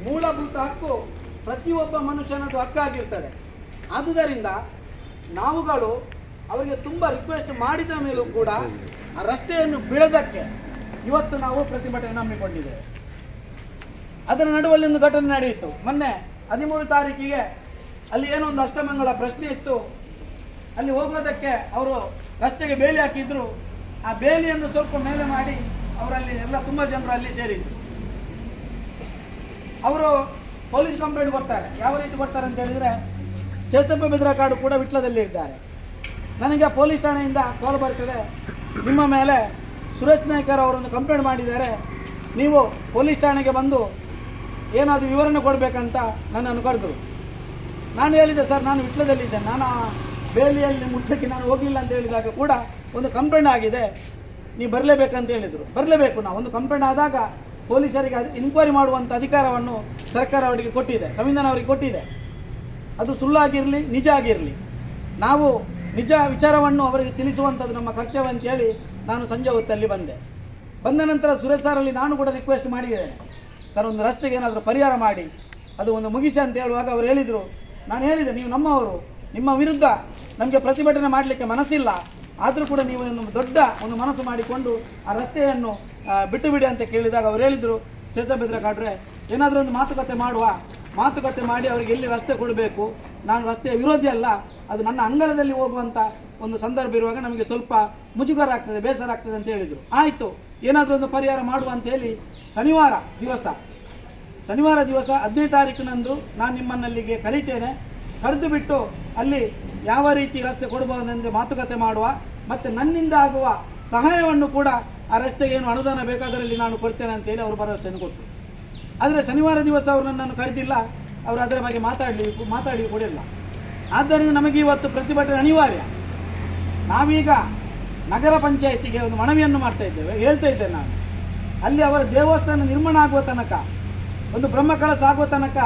ಮೂಲಭೂತ ಹಕ್ಕು ಪ್ರತಿಯೊಬ್ಬ ಮನುಷ್ಯನದು ಹಕ್ಕಾಗಿರ್ತದೆ. ಆದುದರಿಂದ ನಾವುಗಳು ಅವರಿಗೆ ತುಂಬ ರಿಕ್ವೆಸ್ಟ್ ಮಾಡಿದ ಮೇಲೂ ಕೂಡ ಆ ರಸ್ತೆಯನ್ನು ಬಿಡೋದಕ್ಕೆ ಇವತ್ತು ನಾವು ಪ್ರತಿಭಟನೆ ನಂಬಿಕೊಂಡಿದ್ದೇವೆ. ಅದರ ನಡುವಲ್ಲಿ ಒಂದು ಘಟನೆ ನಡೆಯಿತು. ಮೊನ್ನೆ 13 ತಾರೀಕಿಗೆ ಅಲ್ಲಿ ಏನೋ ಒಂದು ಅಷ್ಟಮಂಗಳ ಪ್ರಶ್ನೆ ಇತ್ತು. ಅಲ್ಲಿ ಹೋಗೋದಕ್ಕೆ ಅವರು ರಸ್ತೆಗೆ ಬೇಲಿ ಹಾಕಿದ್ರು. ಆ ಬೇಲಿಯನ್ನು ಸ್ವಲ್ಪ ಮೇಲೆ ಮಾಡಿ ಅವರಲ್ಲಿ ಎಲ್ಲ ತುಂಬ ಜನರು ಅಲ್ಲಿ ಸೇರಿದ್ರು. ಅವರು ಪೊಲೀಸ್ ಕಂಪ್ಲೇಂಟ್ ಕೊಡ್ತಾರೆ. ಯಾವ ರೀತಿ ಕೊಡ್ತಾರೆ ಅಂತ ಹೇಳಿದರೆ, ಶೇಷಪ್ಪ ಬೆದ್ರಕಾಡು ಕೂಡ ವಿಟ್ಲದಲ್ಲಿ ಇದ್ದಾರೆ. ನನಗೆ ಪೊಲೀಸ್ ಠಾಣೆಯಿಂದ ಕಾಲ್ ಬರ್ತದೆ, ನಿಮ್ಮ ಮೇಲೆ ಸುರೇಶ್ ನಾಯ್ಕರ್ ಅವರೊಂದು ಕಂಪ್ಲೇಂಟ್ ಮಾಡಿದ್ದಾರೆ, ನೀವು ಪೊಲೀಸ್ ಠಾಣೆಗೆ ಬಂದು ಏನಾದರೂ ವಿವರಣೆ ಕೊಡಬೇಕಂತ ನನ್ನನ್ನು ಕರೆದರು. ನಾನು ಹೇಳಿದೆ, ಸರ್ ನಾನು ವಿಟ್ಲದಲ್ಲಿದ್ದೆ, ನಾನು ಬೇಲಿಯಲ್ಲಿ ಮುಟ್ಟಕ್ಕೆ ನಾನು ಹೋಗಲಿಲ್ಲ ಅಂತ ಹೇಳಿದಾಗ ಕೂಡ ಒಂದು ಕಂಪ್ಲೇಂಟ್ ಆಗಿದೆ, ನೀವು ಬರಲೇಬೇಕಂತ ಹೇಳಿದರು. ಬರಲೇಬೇಕು. ನಾವು ಒಂದು ಕಂಪ್ಲೇಂಟ್ ಆದಾಗ ಪೊಲೀಸರಿಗೆ ಇನ್ಕ್ವೈರಿ ಮಾಡುವಂಥ ಅಧಿಕಾರವನ್ನು ಸರ್ಕಾರ ಅವರಿಗೆ ಕೊಟ್ಟಿದೆ, ಸಂವಿಧಾನ ಅವರಿಗೆ ಕೊಟ್ಟಿದೆ. ಅದು ಸುಳ್ಳಾಗಿರಲಿ ನಿಜ ಆಗಿರಲಿ, ನಾವು ನಿಜ ವಿಚಾರವನ್ನು ಅವರಿಗೆ ತಿಳಿಸುವಂಥದ್ದು ನಮ್ಮ ಕರ್ತವ್ಯ ಅಂತೇಳಿ ನಾನು ಸಂಜೆ ಹೊತ್ತಲ್ಲಿ ಬಂದ ನಂತರ ಸುರೇಶ್ ಸಾರಲ್ಲಿ ನಾನು ಕೂಡ ರಿಕ್ವೆಸ್ಟ್ ಮಾಡಿದ್ದೇನೆ, ಸರ್ ಒಂದು ರಸ್ತೆಗೆ ಏನಾದರೂ ಪರಿಹಾರ ಮಾಡಿ ಅದು ಒಂದು ಮುಗಿಸಿ ಅಂತ ಹೇಳುವಾಗ ಅವರು ಹೇಳಿದರು. ನಾನು ಹೇಳಿದೆ, ನೀವು ನಮ್ಮವರು, ನಿಮ್ಮ ವಿರುದ್ಧ ನಮಗೆ ಪ್ರತಿಭಟನೆ ಮಾಡಲಿಕ್ಕೆ ಮನಸ್ಸಿಲ್ಲ, ಆದರೂ ಕೂಡ ನೀವು ದೊಡ್ಡ ಒಂದು ಮನಸ್ಸು ಮಾಡಿಕೊಂಡು ಆ ರಸ್ತೆಯನ್ನು ಬಿಟ್ಟು ಬಿಡಿ ಅಂತ ಕೇಳಿದಾಗ ಅವರು ಹೇಳಿದರು, ಶೇಷ ಬೆದ್ರಕಾಡ್ರೆ ಏನಾದರೂ ಒಂದು ಮಾತುಕತೆ ಮಾಡಿ ಅವರಿಗೆ ಎಲ್ಲಿ ರಸ್ತೆ ಕೊಡಬೇಕು, ನಾನು ರಸ್ತೆಯ ವಿರೋಧಿ ಅಲ್ಲ, ಅದು ನನ್ನ ಅಂಗಳದಲ್ಲಿ ಹೋಗುವಂಥ ಒಂದು ಸಂದರ್ಭ ಇರುವಾಗ ನಮಗೆ ಸ್ವಲ್ಪ ಮುಜುಗರ ಆಗ್ತದೆ, ಬೇಸರ ಆಗ್ತದೆ ಅಂತ ಹೇಳಿದರು. ಆಯಿತು, ಏನಾದರೂ ಒಂದು ಪರಿಹಾರ ಮಾಡುವ ಅಂತ ಹೇಳಿ ಶನಿವಾರ ದಿವಸ 15 ತಾರೀಕಿನಂದು ನಾನು ನಿಮ್ಮನ್ನಲ್ಲಿಗೆ ಕರೀತೇನೆ, ಕರೆದು ಬಿಟ್ಟು ಅಲ್ಲಿ ಯಾವ ರೀತಿ ರಸ್ತೆ ಕೊಡಬಹುದೆಂದು ಮಾತುಕತೆ ಮಾಡುವ, ಮತ್ತು ನನ್ನಿಂದ ಆಗುವ ಸಹಾಯವನ್ನು ಕೂಡ ಆ ರಸ್ತೆಗೆ ಏನು ಅನುದಾನ ಬೇಕಾದರಲ್ಲಿ ನಾನು ಕೊಡ್ತೇನೆ ಅಂತೇಳಿ ಅವರು ಭರವಸೆಯನ್ನು ಕೊಟ್ಟರು. ಆದರೆ ಶನಿವಾರ ದಿವಸ ಅವರು ನನ್ನನ್ನು ಕರೆದಿಲ್ಲ, ಅವರು ಅದರ ಬಗ್ಗೆ ಮಾತಾಡಿ ಕೊಡಿಲ್ಲ. ಆದ್ದರಿಂದ ನಮಗೆ ಇವತ್ತು ಪ್ರತಿಭಟನೆ ಅನಿವಾರ್ಯ. ನಾವೀಗ ನಗರ ಪಂಚಾಯಿತಿಗೆ ಒಂದು ಮನವಿಯನ್ನು ಮಾಡ್ತಾ ಇದ್ದೇವೆ. ಹೇಳ್ತಾ ಇದ್ದೇನೆ ನಾನು, ಅಲ್ಲಿ ಅವರ ದೇವಸ್ಥಾನ ನಿರ್ಮಾಣ ಆಗುವ ತನಕ, ಒಂದು ಬ್ರಹ್ಮಕಳಸ ಆಗುವ ತನಕ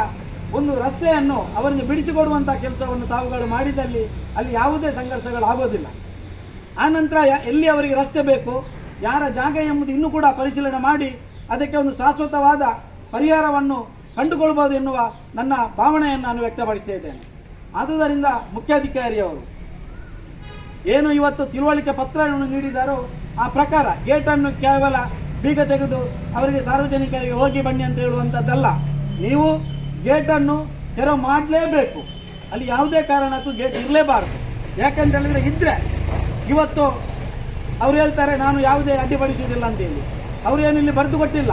ಒಂದು ರಸ್ತೆಯನ್ನು ಅವರಿಂದ ಬಿಡಿಸಿಕೊಡುವಂಥ ಕೆಲಸವನ್ನು ತಾವುಗಳು ಮಾಡಿದಲ್ಲಿ ಅಲ್ಲಿ ಯಾವುದೇ ಸಂಘರ್ಷಗಳು ಆಗೋದಿಲ್ಲ. ಆನಂತರ ಎಲ್ಲಿ ಅವರಿಗೆ ರಸ್ತೆ ಬೇಕು, ಯಾರ ಜಾಗ ಎಂಬುದು ಇನ್ನೂ ಕೂಡ ಪರಿಶೀಲನೆ ಮಾಡಿ ಅದಕ್ಕೆ ಒಂದು ಶಾಶ್ವತವಾದ ಪರಿಹಾರವನ್ನು ಕಂಡುಕೊಳ್ಬೋದು ಎನ್ನುವ ನನ್ನ ಭಾವನೆಯನ್ನು ನಾನು ವ್ಯಕ್ತಪಡಿಸ್ತಾ ಇದ್ದೇನೆ. ಆದುದರಿಂದ ಮುಖ್ಯಾಧಿಕಾರಿಯವರು ಏನು ಇವತ್ತು ತಿಳುವಳಿಕೆ ಪತ್ರವನ್ನು ನೀಡಿದಾರೋ ಆ ಪ್ರಕಾರ ಗೇಟನ್ನು ಕೇವಲ ಬೀಗ ತೆಗೆದು ಅವರಿಗೆ ಸಾರ್ವಜನಿಕರಿಗೆ ಹೋಗಿ ಬನ್ನಿ ಅಂತ ಹೇಳುವಂಥದ್ದಲ್ಲ, ನೀವು ಗೇಟನ್ನು ತೆರವು ಮಾಡಲೇಬೇಕು. ಅಲ್ಲಿ ಯಾವುದೇ ಕಾರಣಕ್ಕೂ ಗೇಟ್ ಇರಲೇಬಾರದು. ಯಾಕಂತ ಹೇಳಿದರೆ ಇದ್ದರೆ ಇವತ್ತು ಅವ್ರು ಹೇಳ್ತಾರೆ ನಾನು ಯಾವುದೇ ಅಡ್ಡಿಪಡಿಸುವುದಿಲ್ಲ ಅಂತೇಳಿ, ಅವರು ಏನು ಇಲ್ಲಿ ಬರೆದು ಕೊಟ್ಟಿಲ್ಲ,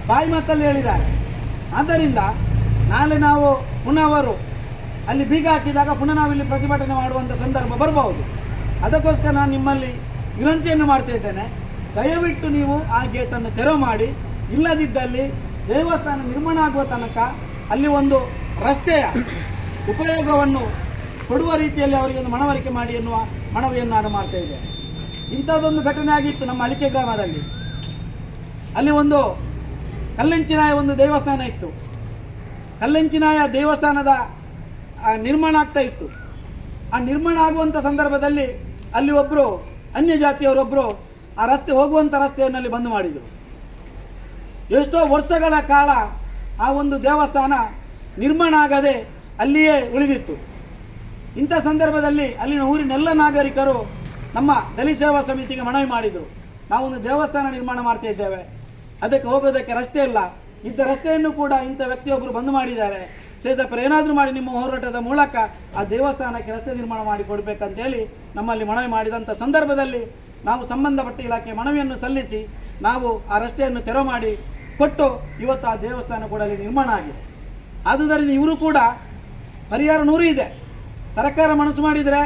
ಬಾಯಿ ಮಾತಲ್ಲಿ ಹೇಳಿದ್ದಾರೆ. ಆದ್ದರಿಂದ ನಾಳೆ ನಾವು ಪುನಃ ಅವರು ಅಲ್ಲಿ ಬೀಗ ಹಾಕಿದಾಗ ಪುನಃ ನಾವು ಇಲ್ಲಿ ಪ್ರತಿಭಟನೆ ಮಾಡುವಂಥ ಸಂದರ್ಭ ಬರಬಹುದು. ಅದಕ್ಕೋಸ್ಕರ ನಾನು ನಿಮ್ಮಲ್ಲಿ ವಿನಂತಿಯನ್ನು ಮಾಡ್ತಾ ಇದ್ದೇನೆ, ದಯವಿಟ್ಟು ನೀವು ಆ ಗೇಟನ್ನು ತೆರವು ಮಾಡಿ. ಇಲ್ಲದಿದ್ದಲ್ಲಿ ದೇವಸ್ಥಾನ ನಿರ್ಮಾಣ ಆಗುವ ತನಕ ಅಲ್ಲಿ ಒಂದು ರಸ್ತೆಯ ಉಪಯೋಗವನ್ನು ಕೊಡುವ ರೀತಿಯಲ್ಲಿ ಅವರಿಗೆ ಒಂದು ಮನವರಿಕೆ ಮಾಡಿ ಎನ್ನುವ ಮನವಿಯನ್ನು ನಾನು ಮಾಡ್ತಾ ಇದ್ದೇನೆ. ಇಂಥದ್ದೊಂದು ಘಟನೆ ಆಗಿತ್ತು ನಮ್ಮ ಅಳಿಕೆ ಗ್ರಾಮದಲ್ಲಿ. ಅಲ್ಲಿ ಒಂದು ಕಲ್ಲಂಚಿನಾಯ ಒಂದು ದೇವಸ್ಥಾನ ಇತ್ತು. ಕಲ್ಲಂಚಿನಾಯ ದೇವಸ್ಥಾನದ ನಿರ್ಮಾಣ ಆಗ್ತಾ ಇತ್ತು. ಆ ನಿರ್ಮಾಣ ಆಗುವಂಥ ಸಂದರ್ಭದಲ್ಲಿ ಅಲ್ಲಿ ಒಬ್ಬರು ಅನ್ಯ ಜಾತಿಯವರೊಬ್ಬರು ಆ ರಸ್ತೆ ಹೋಗುವಂಥ ರಸ್ತೆಯಲ್ಲಿ ಬಂದ್ ಮಾಡಿದರು. ಎಷ್ಟೋ ವರ್ಷಗಳ ಕಾಲ ಆ ಒಂದು ದೇವಸ್ಥಾನ ನಿರ್ಮಾಣ ಆಗದೆ ಅಲ್ಲಿಯೇ ಉಳಿದಿತ್ತು. ಇಂಥ ಸಂದರ್ಭದಲ್ಲಿ ಅಲ್ಲಿನ ಊರಿನೆಲ್ಲ ನಾಗರಿಕರು ನಮ್ಮ ದಲಿತ ಸೇವಾ ಸಮಿತಿಗೆ ಮನವಿ ಮಾಡಿದರು, ನಾವೊಂದು ದೇವಸ್ಥಾನ ನಿರ್ಮಾಣ ಮಾಡ್ತಾ ಇದ್ದೇವೆ, ಅದಕ್ಕೆ ಹೋಗೋದಕ್ಕೆ ರಸ್ತೆ ಇಲ್ಲ, ಇದ್ದ ರಸ್ತೆಯನ್ನು ಕೂಡ ಇಂಥ ವ್ಯಕ್ತಿಯೊಬ್ಬರು ಬಂದ್ ಮಾಡಿದ್ದಾರೆ, ಸೇದಪ್ಪರ ಏನಾದರೂ ಮಾಡಿ ನಿಮ್ಮ ಹೋರಾಟದ ಮೂಲಕ ಆ ದೇವಸ್ಥಾನಕ್ಕೆ ರಸ್ತೆ ನಿರ್ಮಾಣ ಮಾಡಿ ಕೊಡಬೇಕಂತೇಳಿ ನಮ್ಮಲ್ಲಿ ಮನವಿ ಮಾಡಿದಂಥ ಸಂದರ್ಭದಲ್ಲಿ ನಾವು ಸಂಬಂಧಪಟ್ಟ ಇಲಾಖೆ ಮನವಿಯನ್ನು ಸಲ್ಲಿಸಿ ನಾವು ಆ ರಸ್ತೆಯನ್ನು ತೆರವು ಮಾಡಿ ಕೊಟ್ಟು ಇವತ್ತು ಆ ದೇವಸ್ಥಾನ ಕೂಡ ಅಲ್ಲಿ ನಿರ್ಮಾಣ ಆಗಿದೆ. ಆದುದರಿಂದ ಇವರು ಕೂಡ ಪರಿಹಾರ 100 ಇದೆ. ಸರ್ಕಾರ ಮನಸ್ಸು ಮಾಡಿದರೆ,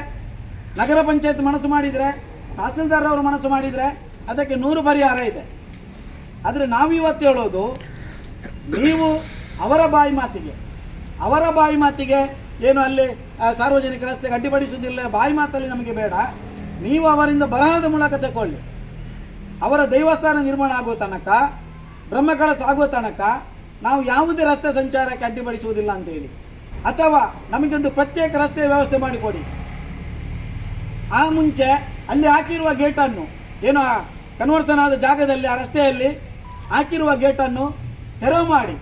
ನಗರ ಪಂಚಾಯತ್ ಮನಸ್ಸು ಮಾಡಿದರೆ, ತಹಸೀಲ್ದಾರ್ ಅವರು ಮನಸ್ಸು ಮಾಡಿದರೆ ಅದಕ್ಕೆ 100 ಪರಿಹಾರ ಇದೆ. ಆದರೆ ನಾವಿವತ್ತು ಹೇಳೋದು, ನೀವು ಅವರ ಬಾಯಿ ಮಾತಿಗೆ ಏನು ಅಲ್ಲಿ ಸಾರ್ವಜನಿಕ ರಸ್ತೆಗೆ ಅಡ್ಡಿಪಡಿಸುವುದಿಲ್ಲ, ಬಾಯಿ ಮಾತಲ್ಲಿ ನಮಗೆ ಬೇಡ, ನೀವು ಅವರಿಂದ ಬರಹದ ಮೂಲಕ ತಗೊಳ್ಳಿ. ಅವರ ದೇವಸ್ಥಾನ ನಿರ್ಮಾಣ ಆಗುವ ತನಕ, ಬ್ರಹ್ಮಕಳಸ ಆಗುವ ತನಕ ನಾವು ಯಾವುದೇ ರಸ್ತೆ ಸಂಚಾರಕ್ಕೆ ಅಡ್ಡಿಪಡಿಸುವುದಿಲ್ಲ ಅಂತೇಳಿ, ಅಥವಾ ನಮಗೊಂದು ಪ್ರತ್ಯೇಕ ರಸ್ತೆ ವ್ಯವಸ್ಥೆ ಮಾಡಿಕೊಡಿ. ಆ ಮುಂಚೆ ಅಲ್ಲಿ ಹಾಕಿರುವ ಗೇಟನ್ನು, ಏನು ಕನ್ವರ್ಷನ್ ಆದ ಜಾಗದಲ್ಲಿ ಆ ರಸ್ತೆಯಲ್ಲಿ ಹಾಕಿರುವ ಗೇಟನ್ನು ತೆರವು ಮಾಡಿ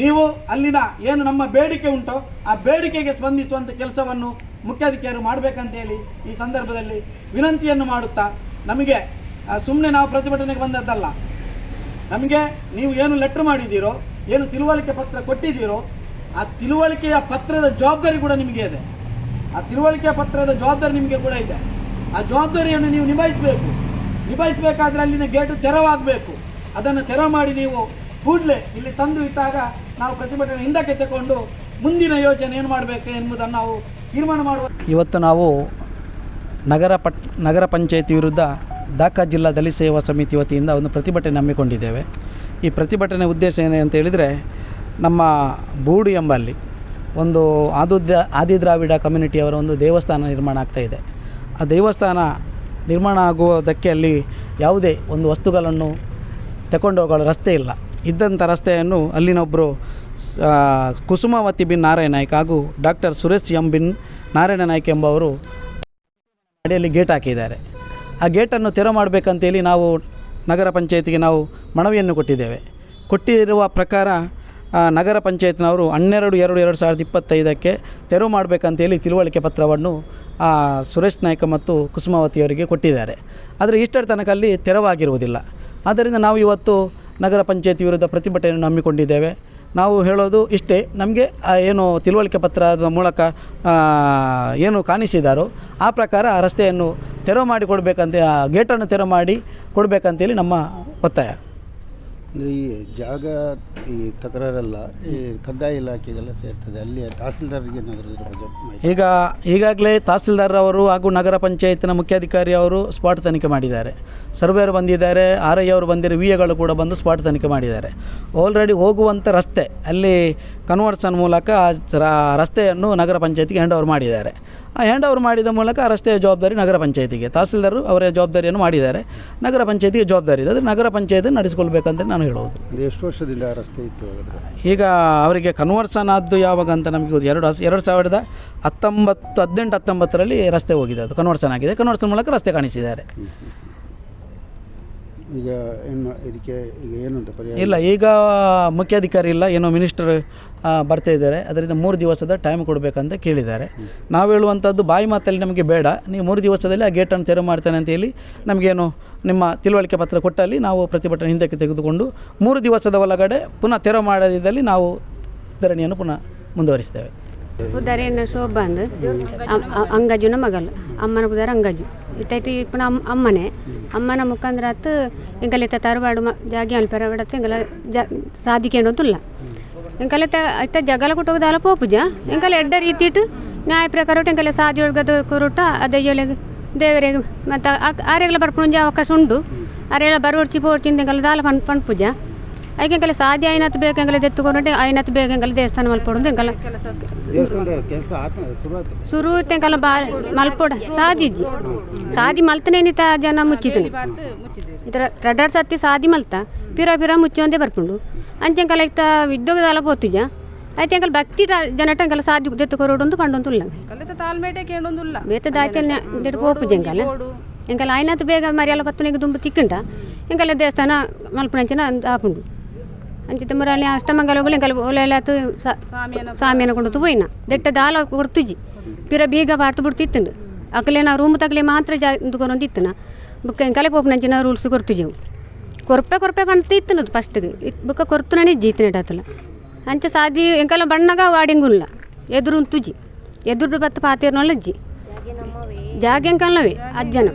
ನೀವು ಅಲ್ಲಿನ ಏನು ನಮ್ಮ ಬೇಡಿಕೆ ಉಂಟೋ ಆ ಬೇಡಿಕೆಗೆ ಸ್ಪಂದಿಸುವಂಥ ಕೆಲಸವನ್ನು ಮುಖ್ಯಾಧಿಕಾರಿಗಳು ಮಾಡಬೇಕಂತೇಳಿ ಈ ಸಂದರ್ಭದಲ್ಲಿ ವಿನಂತಿಯನ್ನು ಮಾಡುತ್ತಾ, ನಮಗೆ ಸುಮ್ಮನೆ ನಾವು ಪ್ರತಿಭಟನೆಗೆ ಬಂದದ್ದಲ್ಲ, ನಮಗೆ ನೀವು ಏನು ಲೆಟ್ರ್ ಮಾಡಿದ್ದೀರೋ, ಏನು ತಿಳುವಳಿಕೆ ಪತ್ರ ಕೊಟ್ಟಿದ್ದೀರೋ, ಆ ತಿಳುವಳಿಕೆಯ ಪತ್ರದ ಜವಾಬ್ದಾರಿ ಕೂಡ ನಿಮಗೆ ಇದೆ. ಆ ತಿಳುವಳಿಕೆಯ ಪತ್ರದ ಜವಾಬ್ದಾರಿ ನಿಮಗೆ ಕೂಡ ಇದೆ. ಆ ಜವಾಬ್ದಾರಿಯನ್ನು ನೀವು ನಿಭಾಯಿಸಬೇಕಾದ್ರೆ ಅಲ್ಲಿನ ಗೇಟ್ ತೆರವಾಗಬೇಕು. ಅದನ್ನು ತೆರವು ಮಾಡಿ ನೀವು ಕೂಡಲೇ ಇಲ್ಲಿ ತಂದು ಇಟ್ಟಾಗ ನಾವು ಪ್ರತಿಭಟನೆ ಹಿಂದಕ್ಕೆ ತಗೊಂಡು ಮುಂದಿನ ಯೋಜನೆ ಏನು ಮಾಡಬೇಕು ಎಂಬುದನ್ನು ನಾವು ತೀರ್ಮಾನ ಮಾಡುವ. ಇವತ್ತು ನಾವು ನಗರ ಪಂಚಾಯತಿ ವಿರುದ್ಧ ಢಾಕಾ ಜಿಲ್ಲಾ ದಲಿತ ಸೇವಾ ಸಮಿತಿ ವತಿಯಿಂದ ಒಂದು ಪ್ರತಿಭಟನೆ ಹಮ್ಮಿಕೊಂಡಿದ್ದೇವೆ. ಈ ಪ್ರತಿಭಟನೆ ಉದ್ದೇಶ ಏನು ಅಂತ ಹೇಳಿದರೆ, ನಮ್ಮ ಬೂಡು ಎಂಬಲ್ಲಿ ಒಂದು ಆದಿದ್ರಾವಿಡ ಕಮ್ಯುನಿಟಿಯವರ ಒಂದು ದೇವಸ್ಥಾನ ನಿರ್ಮಾಣ ಆಗ್ತಾಯಿದೆ. ಆ ದೇವಸ್ಥಾನ ನಿರ್ಮಾಣ ಆಗುವುದಕ್ಕೆ ಅಲ್ಲಿ ಯಾವುದೇ ಒಂದು ವಸ್ತುಗಳನ್ನು ತಗೊಂಡು ಹೋಗಲು ರಸ್ತೆ ಇಲ್ಲ. ಇದ್ದಂಥ ರಸ್ತೆಯನ್ನು ಅಲ್ಲಿನೊಬ್ಬರು ಕುಸುಮಾವತಿ ಬಿನ್ ನಾರಾಯಣ ನಾಯ್ಕ ಹಾಗೂ ಡಾಕ್ಟರ್ ಸುರೇಶ್ ಎಂ ಬಿನ್ ನಾರಾಯಣ ನಾಯ್ಕ ಎಂಬವರು ಅಡಿಯಲ್ಲಿ ಗೇಟ್ ಹಾಕಿದ್ದಾರೆ. ಆ ಗೇಟನ್ನು ತೆರವು ಮಾಡಬೇಕಂತೇಳಿ ನಾವು ನಗರ ಪಂಚಾಯತಿಗೆ ನಾವು ಮನವಿಯನ್ನು ಕೊಟ್ಟಿರುವ ಪ್ರಕಾರ ನಗರ ಪಂಚಾಯತ್ನವರು 12/2/2025 ತೆರವು ಮಾಡಬೇಕಂತೇಳಿ ತಿಳುವಳಿಕೆ ಪತ್ರವನ್ನು ಸುರೇಶ್ ನಾಯ್ಕ ಮತ್ತು ಕುಸುಮಾವತಿಯವರಿಗೆ ಕೊಟ್ಟಿದ್ದಾರೆ. ಆದರೆ ಇಷ್ಟರ ತನಕ ಅಲ್ಲಿ ತೆರವಾಗಿರುವುದಿಲ್ಲ. ಆದ್ದರಿಂದ ನಾವು ಇವತ್ತು ನಗರ ಪಂಚಾಯತಿ ವಿರುದ್ಧ ಪ್ರತಿಭಟನೆಯನ್ನು ಹಮ್ಮಿಕೊಂಡಿದ್ದೇವೆ. ನಾವು ಹೇಳೋದು ಇಷ್ಟೇ, ನಮಗೆ ಏನು ತಿಳುವಳಿಕೆ ಪತ್ರದ ಮೂಲಕ ಏನು ಕಾಣಿಸಿದಾರೋ ಆ ಪ್ರಕಾರ ಆ ರಸ್ತೆಯನ್ನು ತೆರವು ಮಾಡಿ ಕೊಡಬೇಕಂತ, ಗೇಟನ್ನು ತೆರವು ಮಾಡಿ ಕೊಡಬೇಕಂತೇಳಿ ನಮ್ಮ ಒತ್ತಾಯ. ಅಂದರೆ ಈ ಜಾಗ ಈ ತಕರಾರೆಲ್ಲ ಈ ಕಂದಾಯ ಇಲಾಖೆಗೆಲ್ಲ ಸೇರ್ತದೆ, ಅಲ್ಲಿ ತಹಸೀಲ್ದಾರ್ಗೆ ಏನಾದರೂ ಇದ್ರ ಬಗ್ಗೆ ಈಗಾಗಲೇ ತಹಸೀಲ್ದಾರ್ ಅವರು ಹಾಗೂ ನಗರ ಪಂಚಾಯತ್ನ ಮುಖ್ಯಾಧಿಕಾರಿ ಅವರು ಸ್ಪಾಟ್ ತನಿಖೆ ಮಾಡಿದ್ದಾರೆ. ಸರ್ವೇಯರ್ ಬಂದಿದ್ದಾರೆ, ಆರ್ ಐ ಅವರು ಬಂದಿರೋ ವಿ ಎಗಳು ಕೂಡ ಬಂದು ಸ್ಪಾಟ್ ತನಿಖೆ ಮಾಡಿದ್ದಾರೆ. ಆಲ್ರೆಡಿ ಹೋಗುವಂಥ ರಸ್ತೆ ಅಲ್ಲಿ ಕನ್ವರ್ಷನ್ ಮೂಲಕ ರಸ್ತೆಯನ್ನು ನಗರ ಪಂಚಾಯತಿಗೆ ಹ್ಯಾಂಡ್ ಓವರ್ ಮಾಡಿದ್ದಾರೆ. ಆ ಹ್ಯಾಂಡ್ ಓವರ್ ಮಾಡಿದ ಮೂಲಕ ಆ ರಸ್ತೆಯ ಜವಾಬ್ದಾರಿ ನಗರ ಪಂಚಾಯತಿಗೆ, ತಹಸೀಲ್ದಾರ್ ಅವರ ಜವಾಬ್ದಾರಿಯನ್ನು ಮಾಡಿದ್ದಾರೆ, ನಗರ ಪಂಚಾಯತಿಗೆ ಜವಾಬ್ದಾರಿ ಇದೆ. ಆದರೆ ನಗರ ಪಂಚಾಯತಿ ನಡೆಸ್ಕೊಳ್ಬೇಕಂತ ನಾನು ಹೇಳೋದು. ಎಷ್ಟು ವರ್ಷದಿಂದ ಆ ರಸ್ತೆ ಇತ್ತು? ಈಗ ಅವರಿಗೆ ಕನ್ವರ್ಷನ್ ಆದ್ದು ಯಾವಾಗ ಅಂತ ನಮಗೆ 2018-19 ರಸ್ತೆ ಹೋಗಿದೆ, ಅದು ಕನ್ವರ್ಷನ್ ಆಗಿದೆ. ಕನ್ವರ್ಷನ್ ಮೂಲಕ ರಸ್ತೆ ಕಾಣಿಸಿದ್ದಾರೆ. ಈಗ ಏನು ಇದಕ್ಕೆ ಈಗ ಏನು ಅಂತ ಪರಿಹಾರ ಇಲ್ಲ, ಈಗ ಮುಖ್ಯಾಧಿಕಾರಿ ಇಲ್ಲ, ಏನೋ ಮಿನಿಸ್ಟರ್ ಬರ್ತಾ ಇದ್ದಾರೆ. ಅದರಿಂದ 3 ದಿವಸದ ಟೈಮ್ ಕೊಡಬೇಕಂತ ಕೇಳಿದ್ದಾರೆ. ನಾವು ಹೇಳುವಂಥದ್ದು ಬಾಯಿ ಮಾತಲ್ಲಿ ನಮಗೆ ಬೇಡ, ನೀವು 3 ದಿವಸದಲ್ಲಿ ಆ ಗೇಟನ್ನು ತೆರವು ಮಾಡ್ತಾನೆ ಅಂತೇಳಿ ನಮಗೇನು ನಿಮ್ಮ ತಿಳುವಳಿಕೆ ಪತ್ರ ಕೊಟ್ಟಲ್ಲಿ ನಾವು ಪ್ರತಿಭಟನೆ ಹಿಂದಕ್ಕೆ ತೆಗೆದುಕೊಂಡು 3 ದಿವಸದ ಒಳಗಡೆ ಪುನಃ ತೆರವು ಮಾಡದಿದ್ದಲ್ಲಿ ನಾವು ಧರಣಿಯನ್ನು ಪುನಃ ಮುಂದುವರಿಸ್ತೇವೆ. ಉದಾಹರಣೆ ಶೋಭಾ ಅಂದು ಅಂಗಜುನ ಮಗಲು ಅಮ್ಮನ ಉದಾರ ಅಂಗಜು ಇತ್ತೈತಿ ಪುನಃ ಅಮ್ಮನ ಮುಖಾಂದ್ರತ್ತು ಎಂಕಲಿತ ತರವಾಡು ಜಾಗಿ ಅಲ್ಪರವಾಡತ್ತು ಎಂಕಲ ಸಾಧಿಕೊಂಡಂತುಲ್ಲ ಎಂಕಲಿತ ಇಷ್ಟ ಜಗಲ ಕೊಟ್ಟೋಗದಾಲ ಪೋಪುಜ ಎಂಕಲ ಎಡ್ಡ ರೀತಿಟ್ಟು ನ್ಯಾಯ ಪ್ರಕಾರ ಎಂಕಲ ಸಾಧಿ ಒಳಗದು ಕೊರುಟ ಅದಯ್ಯೊಳಗೆ ದೇವರಿಗೆ ಮತ್ತು ಆರೆಗಳ ಬರ್ಪುಂಜ ಅವಕಾಶ ಉಂಡು ಆರೆಗಳ ಬರೋಡ್ಚಿ ಪೋಡ್ಚಿಂದ ಎಂಕಲ ದಾಲ ಪಂಪುಜ ಐಕೆಂಕಲ ಸಾಧ್ಯ ಐನತ್ತು ಬೇಕೆಂಗಲ ದೆತ್ತುಕೊಂಡೆ ಐನತ್ತು ಬೇಕೆಂಗಲ ದೇವಸ್ಥಾನ ಮಲ್ಪೊಡು ಎಂಕಲ ಶುರು ಎಂಕಲ ಮಲ್ಪೊಡ ಸಾದಿ ಮಲ್ತನೇನಿತ ಜನ ಮುಚ್ಚಿತನೆ ಇತರ ರಡರ್ ಸತ್ತಿ ಸಾದಿ ಮಲ್ತ ಪಿರ ಮುಚ್ಚೊಂದೇ ಬರ್ಪುಂಡು ಅಂಚೆಂಕಲ ಇಷ್ಟ ವಿದ್ಯೋಗದಾಲ ಪೋತುಜ ಐತೆ ಎಂಕಲ್ ಭಕ್ತಿ ಜನಟ ಎಂಕಲ ಸಾದಿ ದೆತ್ತುಕೊರೋಡು ಪಂಡೊಂದುಲ್ಲ ಬೇತ ದಾಯ್ತ ಪೋಪುಜ ಎಂಕಲ ಐನತ್ತು ಬೇಗ ಮರಿಯಲ್ಲ ಪತ್ತನೆಗೆ ತುಂಬ ತಿಕ್ಕಂಟ ಎಂಕಲ ದೇವಸ್ಥಾನ ಮಲ್ಪುಣಂಚಿನ ಹಾಪುಂಡು ಅಂಚಿತ ಮುರಾಲಿ ಅಷ್ಟಮಂಗಲ ಹೋಗಲಿ ಎಂಕಲ್ ಒಲೆಯಲ್ಲತ್ತು ಸಾಮಿಯನ ಕೊಂಡು ಪೋಯಿನ ದೆಟ್ಟ ದಾಲ ಕೊಡ್ತುಜಿ ಪಿರ ಬೀಗ ಬಾರ್ತು ಬಿಡ್ತಿತ್ತಂಡು ಅಕಲೆ ನಾವು ರೂಮ್ ತಗಲಿ ಮಾತ್ರ ದುಕೊರೊಂದಿತ್ತನ ಬುಕ್ಕ ಎಂಕಲೆ ಪೋಪುನಂಚಿನ ರೂಲ್ಸ್ ಕೊಡ್ತುಜೆವು ಕೊರ್ಪೆ ಪಂತ ಇತ್ತನದು ಫಸ್ಟ್ಗೆ ಬುಕ್ಕ ಕೊರ್ತುನೇ ಜೀತನೆಡತ್ತಲ್ಲ ಅಂಚ ಸಾದಿ ಎಂಕಲ ಬಣ್ಣಗ ವಾಡಿಂಗುಲ್ಲ ಎದುರು ತುಜಿ ಎದುರು ಬತ್ತ ಪಾತಿರ್ನೊಲ್ಲಜ್ಜಿ ಜಾಗ ಎಂಕಲ್ಲವೇ ಅಜ್ಜನ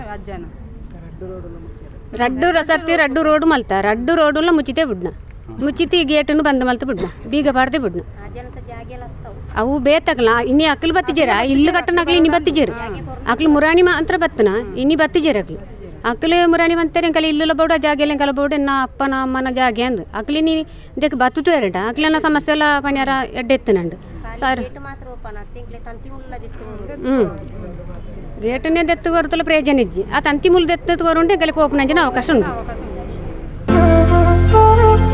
ರಡ್ಡು ರೋಡು ಮಲ್ತ ರಡ್ಡು ರೋಡುಲ್ಲ ಮುಚ್ಚಿತೆ ಬಿಡ್ನ ಮುಚ್ಚಿತಿ ಗೇಟನ್ನು ಬಂದ್ ಮಲ್ತ ಬಿಡ್ನ ಬೀಗ ಬಾಡ್ದೆ ಬಿಡ್ನ ಅವು ಬೇತಕಲ ಇನ್ನಿ ಅಕ್ಕಲು ಬತ್ತಿಜೇರ ಇಲ್ಲು ಕಟ್ಟನಕ್ಲಿ ಇನ್ನಿ ಬತ್ತಿಜೇರು ಅಕ್ಲು ಮುರಾಣಿ ಮಾತ್ರ ಬತ್ತನ ಇನ್ನಿ ಬತ್ತಿಜೇರು ಅಕ್ಲು ಮುರಾಣಿ ಮಂತಾರೆ ಎಂಕಲ ಇಲ್ಲು ಬೋಡ ಜಾಗೆಲ್ಲ ಎಂಕಲ ಬೋಡ ನಾ ಅಪ್ಪನ ಅಮ್ಮನ ಜಾಗೆ ಅಂದು ಅಕ್ಲಿ ನೀ ಇದಕ್ಕೆ ಬತ್ತುತು ಎರಡ ಅಕ್ಲೆಲ್ಲ ಸಮಸ್ಯೆ ಎಲ್ಲ ಪನ್ಯಾರ ಎಡ್ಡೆತ್ತನಂಡು ಸರ್ ಗೇಟನ್ನೇ ದೆತ್ತು ಕೊರತಲ್ಲ ಪ್ರಯೋಜನ ಇಜ್ಜಿ ಆ ತಂತಿ ಮುಲ್ ದೆತ್ತು ಕೊರುಂಡೆ ಎಂಕಲೆ ಪೋಪುನಂಜಿನ ಅವಕಾಶ ಉಂಟು.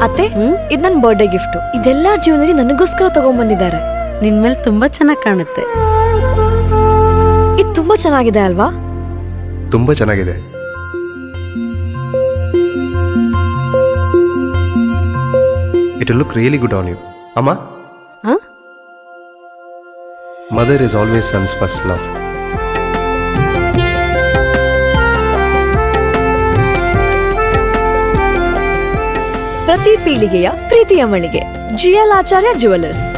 ಅತ್ತೆ, ಇದು ನನ್ನ ಬರ್ಡೇ ಗಿಫ್ಟು. ಇದೆಲ್ಲ ಜೀವನದಲ್ಲಿ ನನಗೋಸ್ಕರ ತಗೊಂಡ್ಬಂದಿದ್ದಾರೆ. ನಿನ್ ಮೇಲೆ ತುಂಬಾ ಚೆನ್ನಾಗಿ ಕಾಣುತ್ತೆ. ಇದು ತುಂಬಾ ಚೆನ್ನಾಗಿದೆ ಅಲ್ವಾ? ತುಂಬಾ ಚೆನ್ನಾಗಿದೆ. It will look really good on you. ಅಮ್ಮ, ಹಾ? Mother is always sons first love. ಪ್ರತಿ ಪೀಳಿಗೆಯ ಪ್ರೀತಿಯ ಮಳಿಗೆ GL ಆಚಾರ್ಯ ಜುವೆಲ್ಲರ್ಸ್.